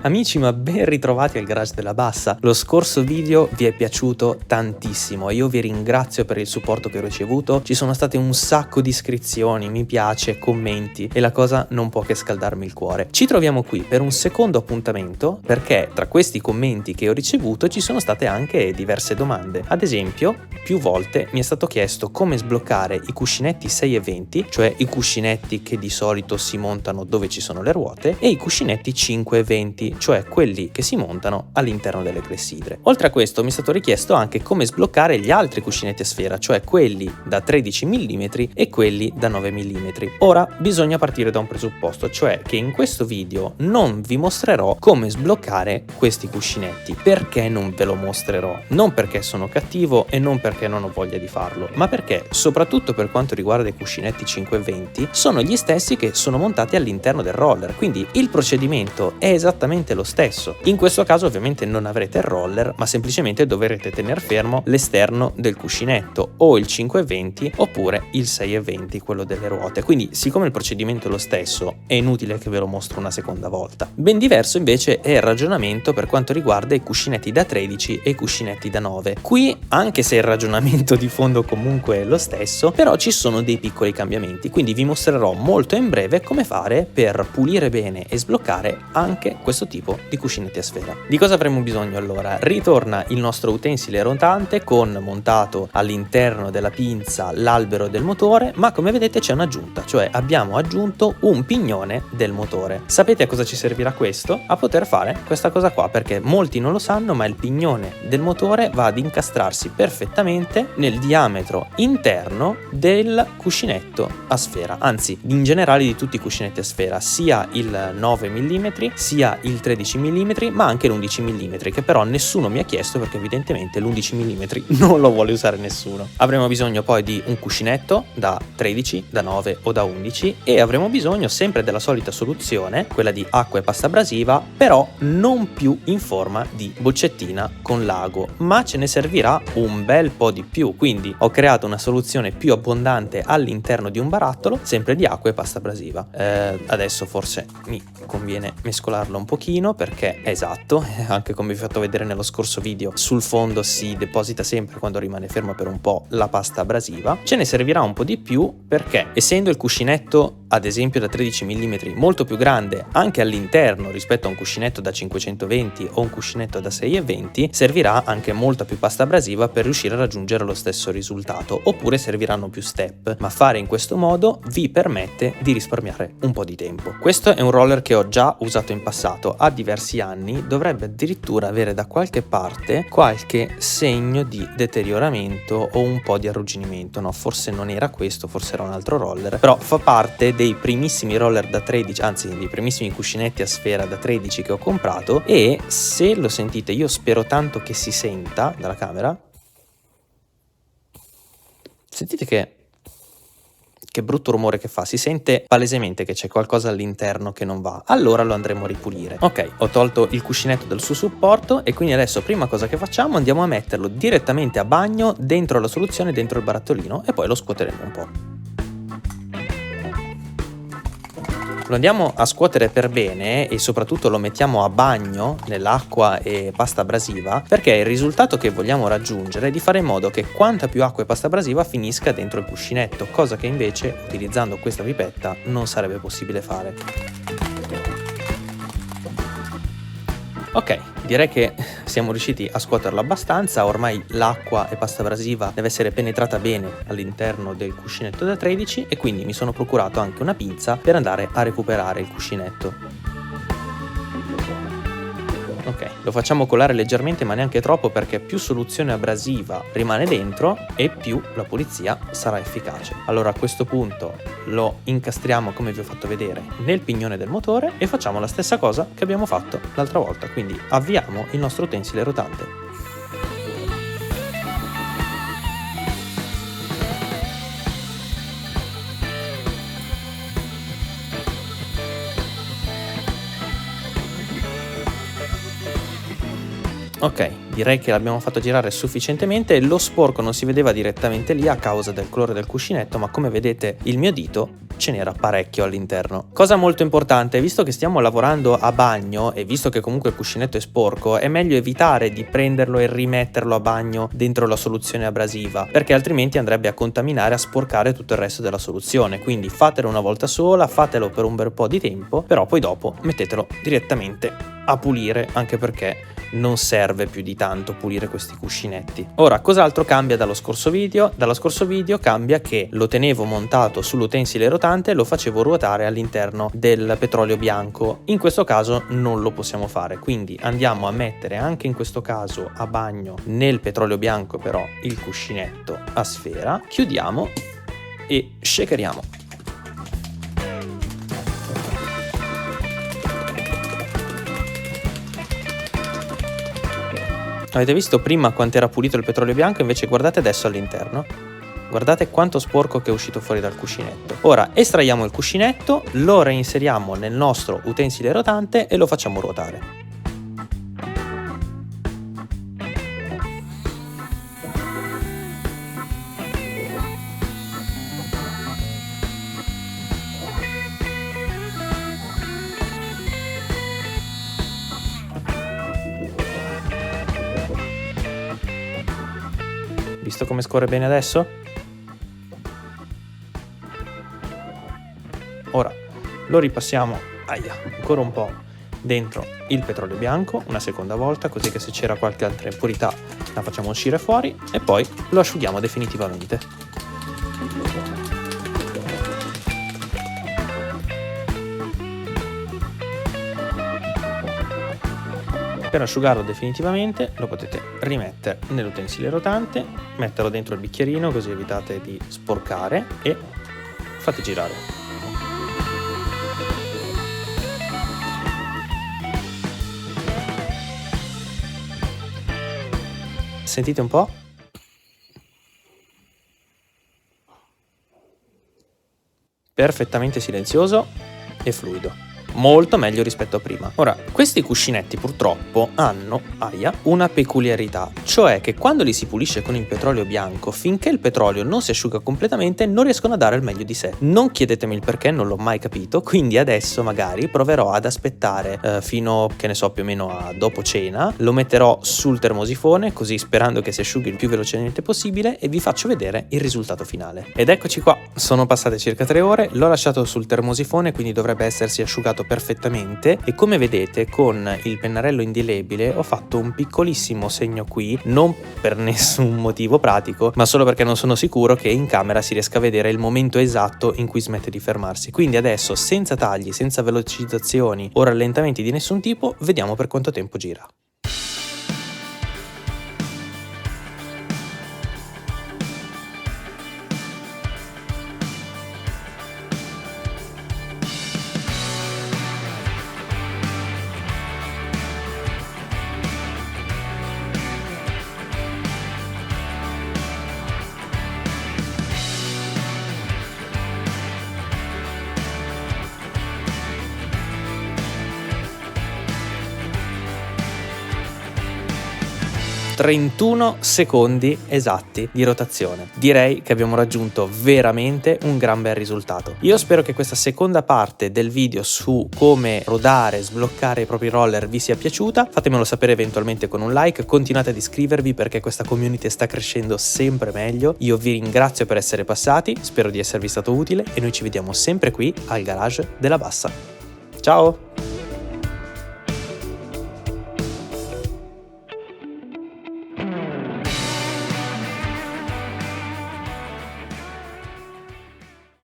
Amici, ma ben ritrovati al Garage della Bassa. Lo scorso video vi è piaciuto tantissimo e io vi ringrazio per il supporto che ho ricevuto. Ci sono state un sacco di iscrizioni, mi piace, commenti e la cosa non può che scaldarmi il cuore. Ci troviamo qui per un secondo appuntamento perché tra questi commenti che ho ricevuto ci sono state anche diverse domande. Ad esempio, più volte mi è stato chiesto come sbloccare i cuscinetti 6 e 20, cioè i cuscinetti che di solito si montano dove ci sono le ruote, e i cuscinetti 5 e 20, cioè quelli che si montano all'interno delle clessidre. Oltre a questo mi è stato richiesto anche come sbloccare gli altri cuscinetti a sfera, cioè quelli da 13 mm e quelli da 9 mm. Ora bisogna partire da un presupposto, cioè che in questo video non vi mostrerò come sbloccare questi cuscinetti. Perché non ve lo mostrerò? Non perché sono cattivo e non perché non ho voglia di farlo, ma perché, soprattutto per quanto riguarda i cuscinetti 5 e 20, sono gli stessi che sono montati all'interno del roller, quindi il procedimento è esattamente lo stesso. In questo caso ovviamente non avrete il roller, ma semplicemente dovrete tenere fermo l'esterno del cuscinetto, o il 5,20 oppure il 6,20, quello delle ruote. Quindi siccome il procedimento è lo stesso è inutile che ve lo mostro una seconda volta. Ben diverso invece è il ragionamento per quanto riguarda i cuscinetti da 13 e i cuscinetti da 9. Qui, anche se il ragionamento di fondo comunque è lo stesso, però ci sono dei piccoli cambiamenti, quindi vi mostrerò molto in breve come fare per pulire bene e sbloccare anche questo tipo di cuscinetti a sfera. Di cosa avremo bisogno allora? Ritorna il nostro utensile rotante con montato all'interno della pinza l'albero del motore, ma come vedete c'è un'aggiunta, cioè abbiamo aggiunto un pignone del motore. Sapete a cosa ci servirà questo? A poter fare questa cosa qua, perché molti non lo sanno, ma il pignone del motore va ad incastrarsi perfettamente nel diametro interno del cuscinetto a sfera, anzi in generale di tutti i cuscinetti a sfera, sia il 9 mm sia il 13 mm ma anche l'11 mm, che però nessuno mi ha chiesto perché evidentemente l'11 mm non lo vuole usare nessuno. Avremo bisogno poi di un cuscinetto da 13, da 9 o da 11 e avremo bisogno sempre della solita soluzione, quella di acqua e pasta abrasiva, però non più in forma di boccettina con l'ago, ma ce ne servirà un bel po' di più, quindi ho creato una soluzione più abbondante all'interno di un barattolo, sempre di acqua e pasta abrasiva. Adesso forse mi conviene mescolarlo un pochino perché esatto, anche come vi ho fatto vedere nello scorso video, sul fondo si deposita sempre quando rimane ferma per un po' la pasta abrasiva. Ce ne servirà un po' di più perché, essendo il cuscinetto ad esempio da 13 mm molto più grande anche all'interno rispetto a un cuscinetto da 520 o un cuscinetto da 6,20, servirà anche molta più pasta abrasiva per riuscire a raggiungere lo stesso risultato, oppure serviranno più step, ma fare in questo modo vi permette di risparmiare un po' di tempo. Questo è un roller che ho già usato in passato, ha diversi anni, dovrebbe addirittura avere da qualche parte qualche segno di deterioramento o un po' di arrugginimento. No, forse non era questo, forse era un altro roller, però fa parte dei primissimi roller da 13, anzi dei primissimi cuscinetti a sfera da 13 che ho comprato, e se lo sentite, io spero tanto che si senta dalla camera, sentite che brutto rumore che fa, si sente palesemente che c'è qualcosa all'interno che non va, allora lo andremo a ripulire. Ok, ho tolto il cuscinetto dal suo supporto e quindi adesso prima cosa che facciamo, andiamo a metterlo direttamente a bagno dentro la soluzione, dentro il barattolino, e poi lo scuoteremo un po'. Lo andiamo a scuotere per bene e soprattutto lo mettiamo a bagno nell'acqua e pasta abrasiva, perché il risultato che vogliamo raggiungere è di fare in modo che quanta più acqua e pasta abrasiva finisca dentro il cuscinetto, cosa che invece utilizzando questa pipetta non sarebbe possibile fare. Ok, direi che siamo riusciti a scuoterlo abbastanza, ormai l'acqua e pasta abrasiva deve essere penetrata bene all'interno del cuscinetto da 13 e quindi mi sono procurato anche una pinza per andare a recuperare il cuscinetto. Ok, lo facciamo colare leggermente ma neanche troppo, perché più soluzione abrasiva rimane dentro e più la pulizia sarà efficace. Allora a questo punto lo incastriamo come vi ho fatto vedere nel pignone del motore e facciamo la stessa cosa che abbiamo fatto l'altra volta, quindi avviamo il nostro utensile rotante. Ok, direi che l'abbiamo fatto girare sufficientemente. Lo sporco non si vedeva direttamente lì a causa del colore del cuscinetto, ma come vedete il mio dito ce n'era parecchio all'interno. Cosa molto importante, visto che stiamo lavorando a bagno e visto che comunque il cuscinetto è sporco, è meglio evitare di prenderlo e rimetterlo a bagno dentro la soluzione abrasiva, perché altrimenti andrebbe a contaminare, a sporcare tutto il resto della soluzione. Quindi fatelo una volta sola, fatelo per un bel po' di tempo, però poi dopo mettetelo direttamente a pulire, anche perché non serve più di tanto pulire questi cuscinetti. Ora, cos'altro cambia dallo scorso video? Dallo scorso video cambia che lo tenevo montato sull'utensile rotante e lo facevo ruotare all'interno del petrolio bianco. In questo caso non lo possiamo fare, quindi andiamo a mettere anche in questo caso a bagno nel petrolio bianco però il cuscinetto a sfera, chiudiamo e shakeriamo. Avete visto prima quanto era pulito il petrolio bianco, invece guardate adesso all'interno. Guardate quanto sporco che è uscito fuori dal cuscinetto. Ora estraiamo il cuscinetto, lo reinseriamo nel nostro utensile rotante e lo facciamo ruotare. Visto come scorre bene adesso? Ora lo ripassiamo, ancora un po' dentro il petrolio bianco, una seconda volta, così che se c'era qualche altra impurità la facciamo uscire fuori e poi lo asciughiamo definitivamente. Per asciugarlo definitivamente lo potete rimettere nell'utensile rotante, metterlo dentro il bicchierino così evitate di sporcare e fate girare. Sentite un po'? Perfettamente silenzioso e fluido. Molto meglio rispetto a prima. Ora, questi cuscinetti purtroppo hanno, una peculiarità, cioè che quando li si pulisce con il petrolio bianco, finché il petrolio non si asciuga completamente, non riescono a dare il meglio di sé. Non chiedetemi il perché, non l'ho mai capito, quindi adesso magari proverò ad aspettare fino, che ne so, più o meno a dopo cena, lo metterò sul termosifone, così sperando che si asciughi il più velocemente possibile e vi faccio vedere il risultato finale. Ed eccoci qua, sono passate circa 3 ore, l'ho lasciato sul termosifone, quindi dovrebbe essersi asciugato perfettamente e come vedete con il pennarello indelebile ho fatto un piccolissimo segno qui, non per nessun motivo pratico ma solo perché non sono sicuro che in camera si riesca a vedere il momento esatto in cui smette di fermarsi. Quindi adesso, senza tagli, senza velocizzazioni o rallentamenti di nessun tipo, vediamo per quanto tempo gira. ...31 secondi esatti di rotazione. Direi che abbiamo raggiunto veramente un gran bel risultato. Io spero che questa seconda parte del video su come rodare, sbloccare i propri roller vi sia piaciuta. Fatemelo sapere eventualmente con un like, continuate ad iscrivervi perché questa community sta crescendo sempre meglio. Io vi ringrazio per essere passati, spero di esservi stato utile e noi ci vediamo sempre qui al garage della Bassa. Ciao!